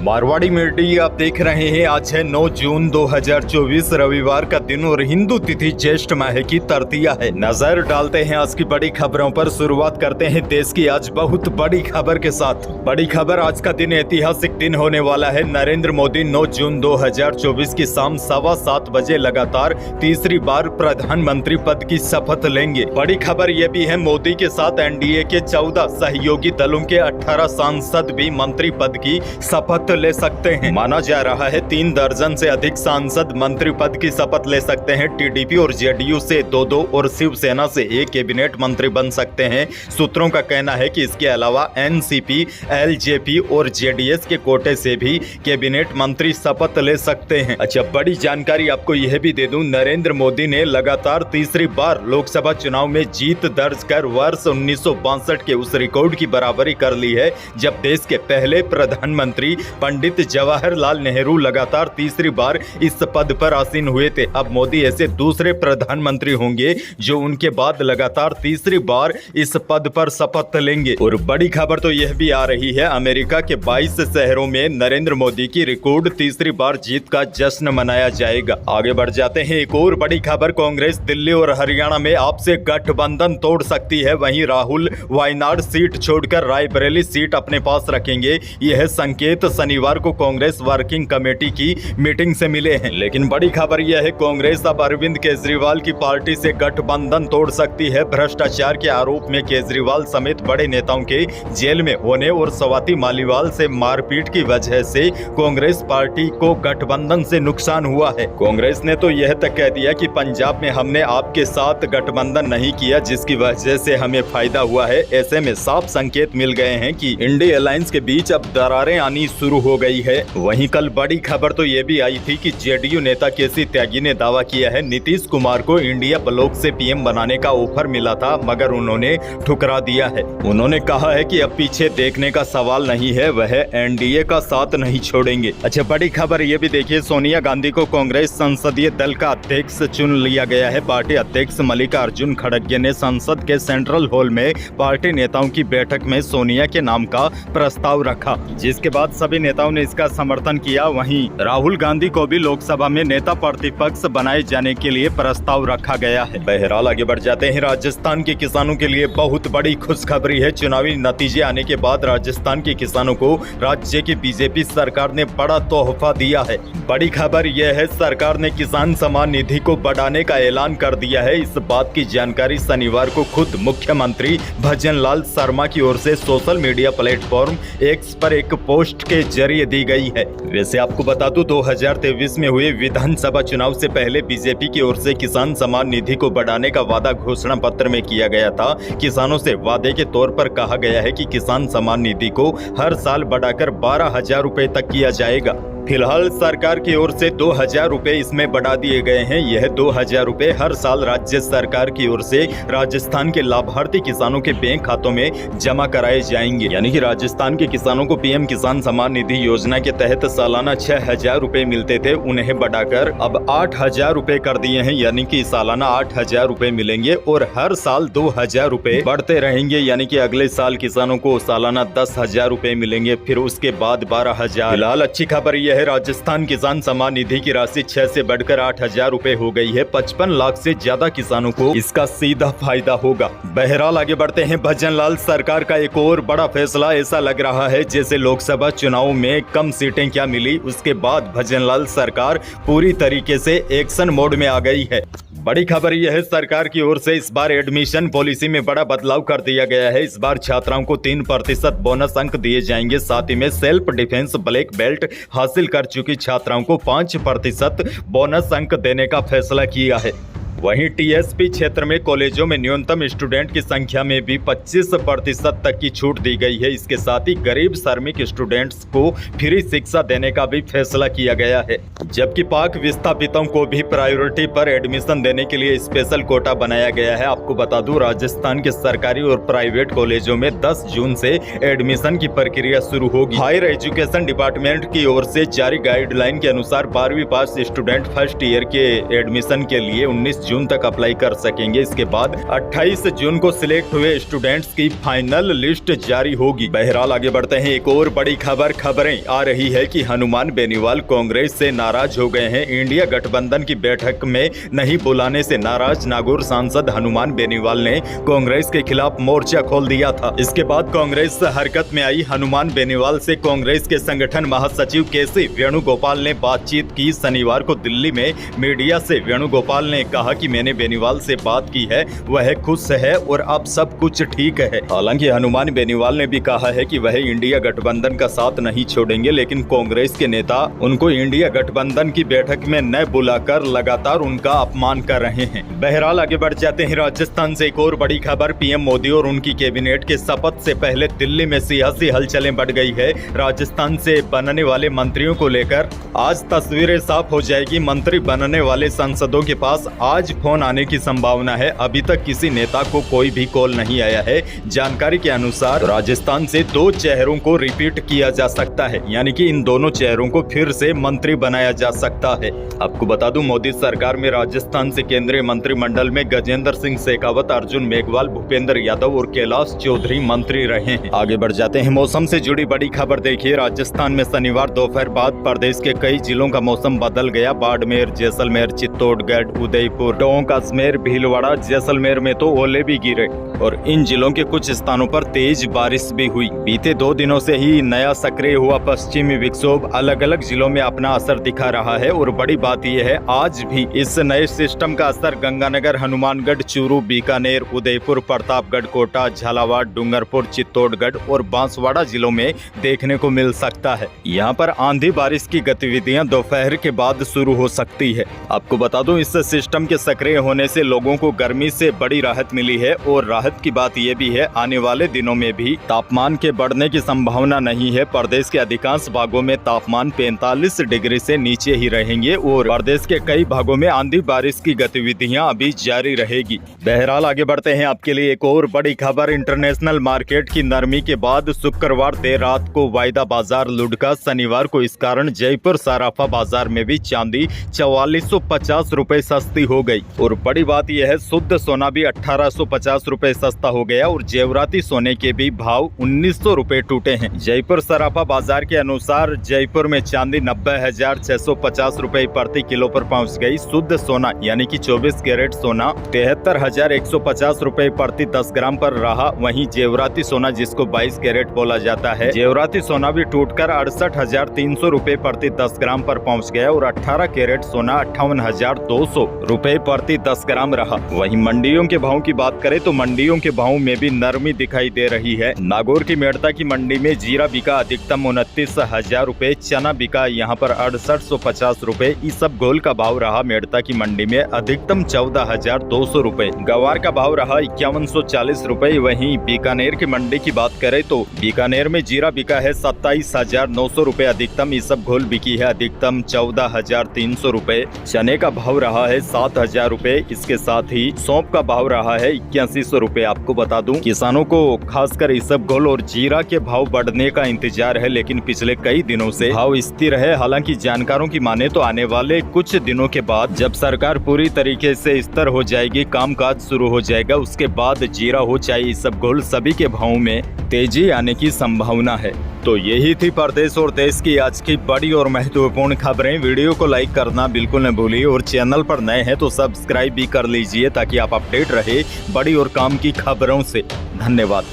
Marwari media आप देख रहे हैं। आज है 9 जून 2024 रविवार का दिन और हिंदू तिथि ज्येष्ठ माह की तृतीया है। नजर डालते हैं आज की बड़ी खबरों पर। शुरुआत करते हैं देश की आज बहुत बड़ी खबर के साथ। बड़ी खबर, आज का दिन ऐतिहासिक दिन होने वाला है। नरेंद्र मोदी 9 जून 2024 की शाम 7:15 बजे लगातार तीसरी बार प्रधानमंत्री पद की शपथ लेंगे। बड़ी खबर यह भी है, मोदी के साथ एनडीए के 14 सहयोगी दलों के 18 सांसद भी मंत्री पद की शपथ ले सकते हैं। माना जा रहा है 3 दर्जन से अधिक सांसद मंत्री पद की शपथ ले सकते हैं। टीडीपी और जेडीयू से 2-2 और शिवसेना से 1 कैबिनेट मंत्री बन सकते हैं। सूत्रों का कहना है कि इसके अलावा एनसीपी, एलजेपी और जेडीएस के कोटे से भी कैबिनेट मंत्री शपथ ले सकते हैं। अच्छा, बड़ी जानकारी आपको यह भी दे दूं, नरेंद्र मोदी ने लगातार तीसरी बार लोकसभा चुनाव में जीत दर्ज कर वर्ष 1962 के उस रिकॉर्ड की बराबरी कर ली है, जब देश के पहले प्रधानमंत्री पंडित जवाहरलाल नेहरू लगातार तीसरी बार इस पद पर आसीन हुए थे। अब मोदी ऐसे दूसरे प्रधानमंत्री होंगे जो उनके बाद लगातार तीसरी बार इस पद पर शपथ लेंगे। और बड़ी खबर तो यह भी आ रही है, अमेरिका के 22 शहरों में नरेंद्र मोदी की रिकॉर्ड तीसरी बार जीत का जश्न मनाया जाएगा। आगे बढ़ जाते हैं। एक और बड़ी खबर, कांग्रेस दिल्ली और हरियाणा में आपसे गठबंधन तोड़ सकती है। वहीं राहुल वायनाड सीट छोड़कर रायबरेली सीट अपने पास रखेंगे। यह संकेत शनिवार को कांग्रेस वर्किंग कमेटी की मीटिंग से मिले हैं। लेकिन बड़ी खबर यह है, कांग्रेस अब अरविंद केजरीवाल की पार्टी से गठबंधन तोड़ सकती है। भ्रष्टाचार के आरोप में केजरीवाल समेत बड़े नेताओं के जेल में होने और स्वाति मालीवाल से मारपीट की वजह से कांग्रेस पार्टी को गठबंधन से नुकसान हुआ है। कांग्रेस ने तो यह तक कह दिया कि पंजाब में हमने आपके साथ गठबंधन नहीं किया, जिसकी वजह से हमें फायदा हुआ है। ऐसे में साफ संकेत मिल गए हैं कि इंडिया अलायंस के बीच अब दरारें आनी शुरू हो गई है। वहीं कल बड़ी खबर तो यह भी आई थी कि जेडीयू नेता केसी त्यागी ने दावा किया है नीतीश कुमार को इंडिया ब्लॉक से पीएम बनाने का ऑफर मिला था, मगर उन्होंने ठुकरा दिया है। उन्होंने कहा है कि अब पीछे देखने का सवाल नहीं है, वह एनडीए का साथ नहीं छोड़ेंगे। अच्छा, बड़ी खबर यह भी देखिए, सोनिया गांधी को कांग्रेस संसदीय दल का अध्यक्ष चुन लिया गया है। पार्टी अध्यक्ष मल्लिकार्जुन खड़गे ने संसद के सेंट्रल हॉल में पार्टी नेताओं की बैठक में सोनिया के नाम का प्रस्ताव रखा, जिसके बाद सभी नेताओं ने इसका समर्थन किया। वहीं राहुल गांधी को भी लोकसभा में नेता प्रतिपक्ष बनाए जाने के लिए प्रस्ताव रखा गया है। बहरहाल आगे बढ़ जाते हैं। राजस्थान के किसानों के लिए बहुत बड़ी खुशखबरी है। चुनावी नतीजे आने के बाद राजस्थान के किसानों को राज्य की बीजेपी सरकार ने बड़ा तोहफा दिया है। बड़ी खबर यह है, सरकार ने किसान सम्मान निधि को बढ़ाने का ऐलान कर दिया है। इस बात की जानकारी शनिवार को खुद मुख्यमंत्री भजन लाल शर्मा की ओर से सोशल मीडिया प्लेटफॉर्म एक्स पर एक पोस्ट के जरिए दी गई है। वैसे आपको बता दूं, 2023 में हुए विधानसभा चुनाव से पहले बीजेपी की ओर से किसान सम्मान निधि को बढ़ाने का वादा घोषणा पत्र में किया गया था। किसानों से वादे के तौर पर कहा गया है कि किसान सम्मान निधि को हर साल बढ़ाकर 12,000 रुपए तक किया जाएगा। फिलहाल सरकार की ओर से 2,000 रुपए इसमें बढ़ा दिए गए हैं। यह 2,000 रुपए हर साल राज्य सरकार की ओर से राजस्थान के लाभार्थी किसानों के बैंक खातों में जमा कराए जाएंगे। यानी कि राजस्थान के किसानों को पीएम किसान सम्मान निधि योजना के तहत सालाना 6,000 रुपए मिलते थे, उन्हें बढ़ाकर अब 8,000 रुपए कर दिए हैं। यानी कि सालाना 8,000 रुपए मिलेंगे और हर साल 2,000 रुपए बढ़ते रहेंगे। यानी कि अगले साल किसानों को सालाना 10,000 रुपए मिलेंगे, फिर उसके बाद 12,000। फिलहाल अच्छी खबर यह है, राजस्थान किसान सम्मान निधि की राशि 6 से बढ़कर 8,000 रुपए हो गई है। 55 लाख से ज्यादा किसानों को इसका सीधा फायदा होगा। बहरहाल आगे बढ़ते हैं। भजन लाल सरकार का एक और बड़ा फैसला, ऐसा लग रहा है जैसे लोकसभा चुनाव में कम सीटें क्या मिली, उसके बाद भजन लाल सरकार पूरी तरीके से एक्शन मोड में आ गई है। बड़ी खबर यह है, सरकार की ओर से इस बार एडमिशन पॉलिसी में बड़ा बदलाव कर दिया गया है। इस बार छात्राओं को 3% बोनस अंक दिए जाएंगे। साथ ही में सेल्फ डिफेंस ब्लैक बेल्ट हासिल कर चुकी छात्राओं को 5% बोनस अंक देने का फैसला किया है। वहीं टीएसपी क्षेत्र में कॉलेजों में न्यूनतम स्टूडेंट की संख्या में भी 25% तक की छूट दी गई है। इसके साथ ही गरीब श्रमिक स्टूडेंट्स को फ्री शिक्षा देने का भी फैसला किया गया है, जबकि पाक विस्थापितों को भी प्रायोरिटी पर एडमिशन देने के लिए स्पेशल कोटा बनाया गया है। आपको बता दूं, राजस्थान के सरकारी और प्राइवेट कॉलेजों में 10 जून से एडमिशन की प्रक्रिया शुरू होगी। हायर एजुकेशन डिपार्टमेंट की ओर से जारी गाइडलाइन के अनुसार 12वीं पास स्टूडेंट फर्स्ट ईयर के एडमिशन के लिए 19 जून तक अप्लाई कर सकेंगे। इसके बाद 28 जून को सिलेक्ट हुए स्टूडेंट्स की फाइनल लिस्ट जारी होगी। बहरहाल आगे बढ़ते हैं, एक और बड़ी खबरें आ रही है कि हनुमान बेनीवाल कांग्रेस से नाराज हो गए हैं। इंडिया गठबंधन की बैठक में नहीं बुलाने से नाराज नागौर सांसद हनुमान बेनीवाल ने कांग्रेस के खिलाफ मोर्चा खोल दिया था। इसके बाद कांग्रेस हरकत में आई। हनुमान बेनीवाल से कांग्रेस के संगठन महासचिव केसी वेणुगोपाल ने बातचीत की। शनिवार को दिल्ली में मीडिया से वेणुगोपाल ने कहा कि मैंने बेनीवाल से बात की है, वह खुश है और अब सब कुछ ठीक है। हालांकि हनुमान बेनीवाल ने भी कहा है कि वह इंडिया गठबंधन का साथ नहीं छोड़ेंगे, लेकिन कांग्रेस के नेता उनको इंडिया गठबंधन की बैठक में न बुलाकर लगातार उनका अपमान कर रहे हैं। बहरहाल आगे बढ़ जाते हैं, राजस्थान से एक और बड़ी खबर। पीएम मोदी और उनकी कैबिनेट के शपथ से पहले दिल्ली में सियासी हलचलें बढ़ गई है। राजस्थान से बनने वाले मंत्रियों को लेकर आज तस्वीरें साफ हो जाएगी। मंत्री बनने वाले सांसदों के पास आज फोन आने की संभावना है। अभी तक किसी नेता को कोई भी कॉल नहीं आया है। जानकारी के अनुसार राजस्थान से 2 चेहरों को रिपीट किया जा सकता है, यानी कि इन दोनों चेहरों को फिर से मंत्री बनाया जा सकता है। आपको बता दूं, मोदी सरकार में राजस्थान से केंद्रीय मंत्रिमंडल में गजेंद्र सिंह शेखावत, अर्जुन मेघवाल, भूपेंद्र यादव और कैलाश चौधरी मंत्री रहे हैं। आगे बढ़ जाते हैं, मौसम से जुड़ी बड़ी खबर देखिए। राजस्थान में शनिवार दोपहर बाद प्रदेश के कई जिलों का मौसम बदल गया। बाड़मेर, जैसलमेर, चित्तौड़गढ़, उदयपुर, टोंक, अजमेर, भीलवाड़ा, जैसलमेर में तो ओले भी गिरे और इन जिलों के कुछ स्थानों पर तेज बारिश भी हुई। बीते 2 दिनों से ही नया सक्रिय हुआ पश्चिमी विक्षोभ अलग अलग जिलों में अपना असर दिखा रहा है और बड़ी बात यह है, आज भी इस नए सिस्टम का असर गंगानगर, हनुमानगढ़, चूरू, बीकानेर, उदयपुर, प्रतापगढ़, कोटा, झालावाड़, डूंगरपुर, चित्तौड़गढ़ और बांसवाड़ा जिलों में देखने को मिल सकता है। यहाँ पर आंधी बारिश की गतिविधियां दोपहर के बाद शुरू हो सकती है। आपको बता दूं, इस सिस्टम के सक्रिय होने से लोगों को गर्मी से बड़ी राहत मिली है और राहत की बात यह भी है, आने वाले दिनों में भी तापमान के बढ़ने की संभावना नहीं है। प्रदेश के अधिकांश भागों में तापमान 45 डिग्री से नीचे ही रहेंगे और प्रदेश के कई भागों में आंधी बारिश की गतिविधियां अभी जारी रहेगी। बहरहाल आगे बढ़ते हैं, आपके लिए एक और बड़ी खबर। इंटरनेशनल मार्केट की नरमी के बाद शुक्रवार देर रात को वायदा बाजार लुढ़का। शनिवार को इस कारण जयपुर सराफा बाजार में भी चांदी 4450 रुपए सस्ती हो गई और बड़ी बात यह है, शुद्ध सोना भी 1850 रुपए सस्ता हो गया और जेवराती सोने के भी भाव 1900 रुपए टूटे हैं। जयपुर सराफा बाजार के अनुसार जयपुर में चांदी 90,650 रुपए प्रति किलो पर पहुंच गई। शुद्ध सोना यानी कि 24 कैरेट सोना 73,150 रुपए प्रति 10 ग्राम पर रहा। वहीं जेवराती सोना, जिसको 22 कैरेट बोला जाता है, जेवराती सोना भी टूटकर 68,300 रुपए प्रति 10 ग्राम पर पहुंच गया और 18 कैरेट सोना 58,200 रुपए प्रति 10 ग्राम रहा। वहीं मंडियों के भाव की बात करें तो मंडियों के भाव में भी नरमी दिखाई दे रही है। नागौर की मेड़ता की मंडी में जीरा बिका अधिकतम 29,000 रुपए, चना बिका यहाँ पर 6850 रुपए। इसबगोल का भाव रहा मेड़ता की मंडी में अधिकतम 14,200 रुपए, गवार का भाव रहा 5140 रुपए। वहीं बीकानेर की मंडी की बात करें तो बीकानेर में जीरा बिका है 27,900 रुपए अधिकतम, इसबगोल बिकी है अधिकतम 14,300 रुपए, चने का भाव रहा है 7,000 रुपए। इसके साथ ही सौंफ का भाव रहा है 8100 रुपए। आपको बता दूं, किसानों को खासकर इसबगोल और जीरा के भाव बढ़ने का इंतजार है, लेकिन पिछले कई दिनों से भाव स्थिर है। हालांकि जानकारों की माने तो आने वाले कुछ दिनों के बाद जब सरकार पूरी तरीके से स्थिर हो जाएगी, कामकाज शुरू हो जाएगा, उसके बाद जीरा हो चाहे इसबगोल, सभी के भाव में तेजी आने की संभावना है। तो यही थी प्रदेश और देश की आज की बड़ी और महत्वपूर्ण खबरें। वीडियो को लाइक करना बिल्कुल न भूलिए और चैनल पर नए हैं तो सब्सक्राइब भी कर लीजिए ताकि आप अपडेट रहे बड़ी और काम की खबरों से। धन्यवाद।